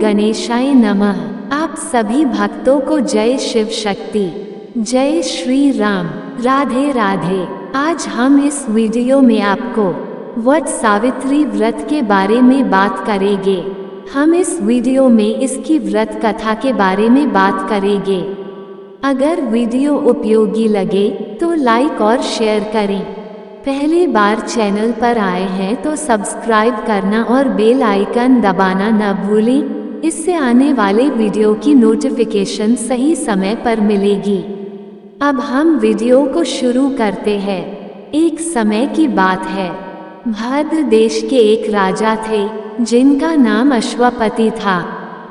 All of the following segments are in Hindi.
गणेशाय नमः। आप सभी भक्तों को जय शिव शक्ति, जय श्री राम, राधे राधे। आज हम इस वीडियो में आपको वट सावित्री व्रत के बारे में बात करेंगे। हम इस वीडियो में इसकी व्रत कथा के बारे में बात करेंगे। अगर वीडियो उपयोगी लगे तो लाइक और शेयर करें। पहली बार चैनल पर आए हैं तो सब्सक्राइब करना और बेल आइकन दबाना न भूलें। इससे आने वाले वीडियो की नोटिफिकेशन सही समय पर मिलेगी। अब हम वीडियो को शुरू करते हैं। एक समय की बात है, भद्र देश के एक राजा थे जिनका नाम अश्वपति था।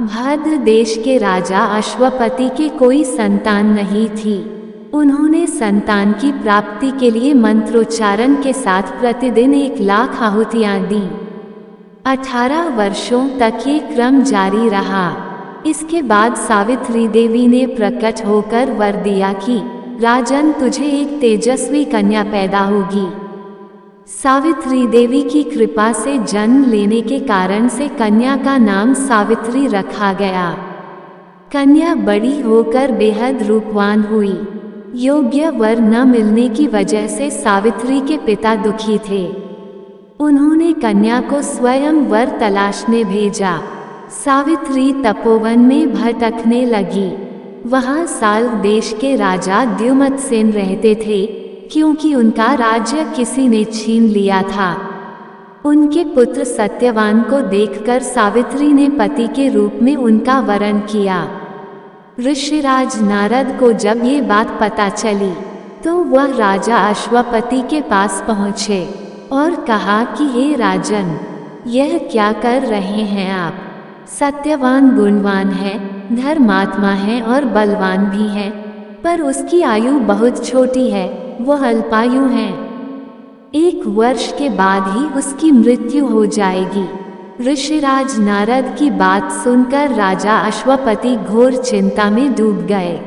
भद्र देश के राजा अश्वपति के कोई संतान नहीं थी। उन्होंने संतान की प्राप्ति के लिए मंत्रोच्चारण के साथ प्रतिदिन 1,00,000 आहुतियां दी। 18 वर्षों तक ये क्रम जारी रहा। इसके बाद सावित्री देवी ने प्रकट होकर वर दिया कि राजन, तुझे एक तेजस्वी कन्या पैदा होगी। सावित्री देवी की कृपा से जन्म लेने के कारण से कन्या का नाम सावित्री रखा गया। कन्या बड़ी होकर बेहद रूपवान हुई। योग्य वर न मिलने की वजह से सावित्री के पिता दुखी थे। उन्होंने कन्या को स्वयं वर तलाशने भेजा। सावित्री तपोवन में भटकने लगी। वहां साल देश के राजा द्युमत्सेन रहते थे, क्योंकि उनका राज्य किसी ने छीन लिया था। उनके पुत्र सत्यवान को देखकर सावित्री ने पति के रूप में उनका वरण किया। ऋषिराज नारद को जब ये बात पता चली तो वह राजा अश्वपति के पास पहुँचे और कहा कि हे राजन, यह क्या कर रहे हैं आप? सत्यवान गुणवान है, धर्मात्मा है और बलवान भी है, पर उसकी आयु बहुत छोटी है, वह अल्पायु है। 1 वर्ष के बाद ही उसकी मृत्यु हो जाएगी। ऋषिराज नारद की बात सुनकर राजा अश्वपति घोर चिंता में डूब गए।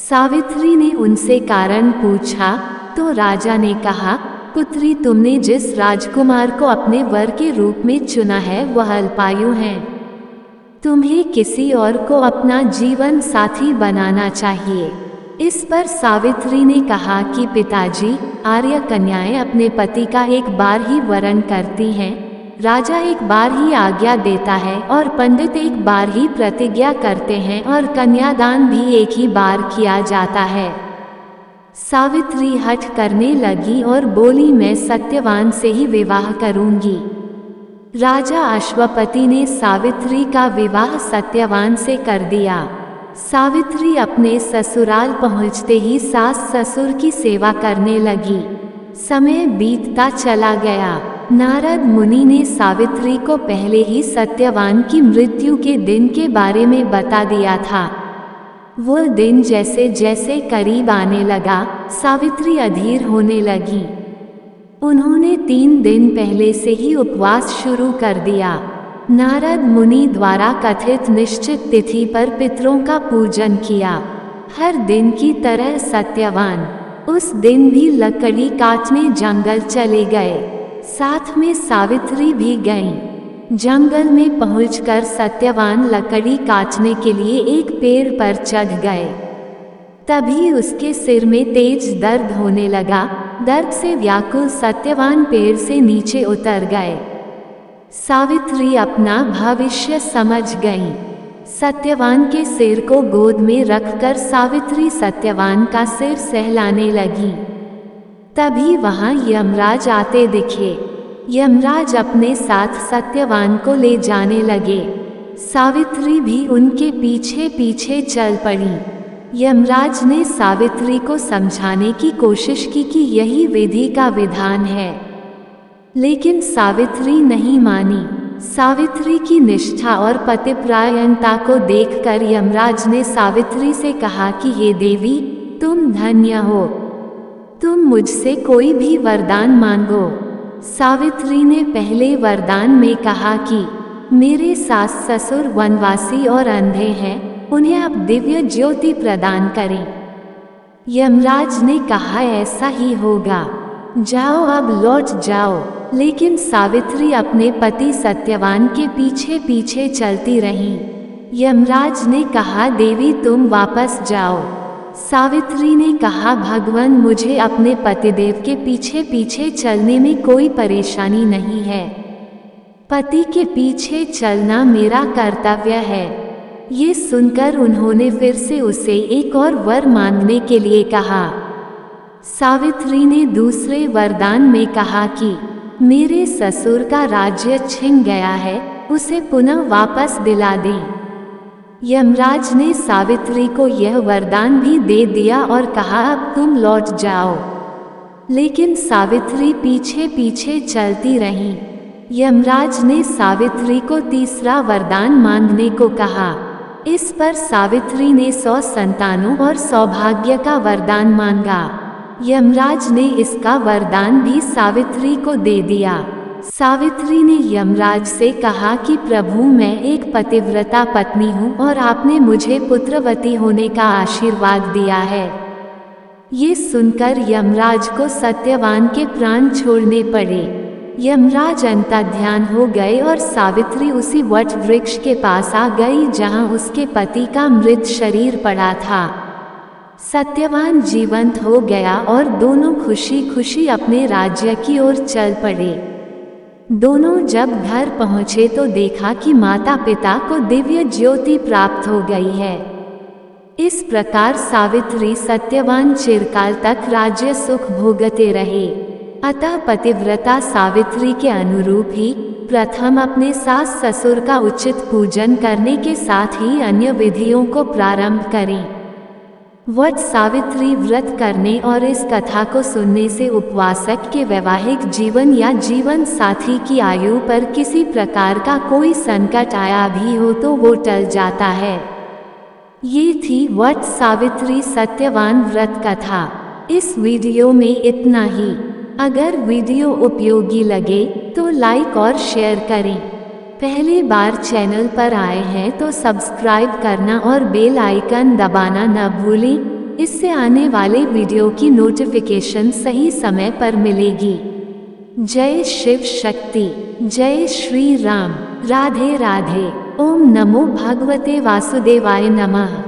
सावित्री ने उनसे कारण पूछा तो राजा ने कहा, पुत्री, तुमने जिस राजकुमार को अपने वर के रूप में चुना है वह अल्पायु है। तुम्हें किसी और को अपना जीवन साथी बनाना चाहिए। इस पर सावित्री ने कहा कि पिताजी, आर्य कन्याएं अपने पति का एक बार ही वरण करती हैं, राजा एक बार ही आज्ञा देता है और पंडित एक बार ही प्रतिज्ञा करते हैं और कन्यादान भी एक ही बार किया जाता है। सावित्री हठ करने लगी और बोली, मैं सत्यवान से ही विवाह करूंगी। राजा अश्वपति ने सावित्री का विवाह सत्यवान से कर दिया। सावित्री अपने ससुराल पहुंचते ही सास ससुर की सेवा करने लगी। समय बीतता चला गया। नारद मुनि ने सावित्री को पहले ही सत्यवान की मृत्यु के दिन के बारे में बता दिया था। वो दिन जैसे जैसे करीब आने लगा, सावित्री अधीर होने लगी। उन्होंने 3 दिन पहले से ही उपवास शुरू कर दिया। नारद मुनि द्वारा कथित निश्चित तिथि पर पितरों का पूजन किया। हर दिन की तरह सत्यवान उस दिन भी लकड़ी काटने जंगल चले गए। साथ में सावित्री भी गईं। जंगल में पहुंचकर सत्यवान लकड़ी काटने के लिए एक पेड़ पर चढ़ गए। तभी उसके सिर में तेज दर्द होने लगा। दर्द से व्याकुल सत्यवान पेड़ से नीचे उतर गए। सावित्री अपना भविष्य समझ गईं। सत्यवान के सिर को गोद में रखकर सावित्री सत्यवान का सिर सहलाने लगी। तभी वहां यमराज आते दिखे। यमराज अपने साथ सत्यवान को ले जाने लगे। सावित्री भी उनके पीछे पीछे चल पड़ी। यमराज ने सावित्री को समझाने की कोशिश की कि यही विधि का विधान है, लेकिन सावित्री नहीं मानी। सावित्री की निष्ठा और पतिव्रता को देखकर यमराज ने सावित्री से कहा कि हे देवी, तुम धन्य हो, तुम मुझसे कोई भी वरदान मांगो। सावित्री ने पहले वरदान में कहा कि मेरे सास ससुर वनवासी और अंधे हैं, उन्हें आप दिव्य ज्योति प्रदान करें। यमराज ने कहा, ऐसा ही होगा, जाओ अब लौट जाओ। लेकिन सावित्री अपने पति सत्यवान के पीछे पीछे चलती रहीं। यमराज ने कहा, देवी तुम वापस जाओ। सावित्री ने कहा, भगवान मुझे अपने पतिदेव के पीछे पीछे चलने में कोई परेशानी नहीं है। पति के पीछे चलना मेरा कर्तव्य है। ये सुनकर उन्होंने फिर से उसे एक और वर मांगने के लिए कहा। सावित्री ने दूसरे वरदान में कहा कि मेरे ससुर का राज्य छिन गया है, उसे पुनः वापस दिला दें। यमराज ने सावित्री को यह वरदान भी दे दिया और कहा, अब तुम लौट जाओ। लेकिन सावित्री पीछे पीछे चलती रहीं। यमराज ने सावित्री को तीसरा वरदान मांगने को कहा। इस पर सावित्री ने 100 संतानों और सौभाग्य का वरदान मांगा। यमराज ने इसका वरदान भी सावित्री को दे दिया। सावित्री ने यमराज से कहा कि प्रभु मैं एक पतिव्रता पत्नी हूँ और आपने मुझे पुत्रवती होने का आशीर्वाद दिया है। ये सुनकर यमराज को सत्यवान के प्राण छोड़ने पड़े। यमराज अंतर्ध्यान हो गए और सावित्री उसी वट वृक्ष के पास आ गई जहाँ उसके पति का मृत शरीर पड़ा था। सत्यवान जीवंत हो गया और दोनों खुशी खुशी अपने राज्य की ओर चल पड़े। दोनों जब घर पहुँचे तो देखा कि माता पिता को दिव्य ज्योति प्राप्त हो गई है। इस प्रकार सावित्री सत्यवान चिरकाल तक राज्य सुख भोगते रहे। अतः पतिव्रता सावित्री के अनुरूप ही प्रथम अपने सास ससुर का उचित पूजन करने के साथ ही अन्य विधियों को प्रारंभ करें। वट सावित्री व्रत करने और इस कथा को सुनने से उपवासक के वैवाहिक जीवन या जीवन साथी की आयु पर किसी प्रकार का कोई संकट आया भी हो तो वो टल जाता है। ये थी वट सावित्री सत्यवान व्रत कथा। इस वीडियो में इतना ही। अगर वीडियो उपयोगी लगे तो लाइक और शेयर करें। पहली बार चैनल पर आए हैं तो सब्सक्राइब करना और बेल आइकन दबाना न भूलें। इससे आने वाले वीडियो की नोटिफिकेशन सही समय पर मिलेगी। जय शिव शक्ति। जय श्री राम। राधे राधे। ओम नमो भगवते वासुदेवाय नमः।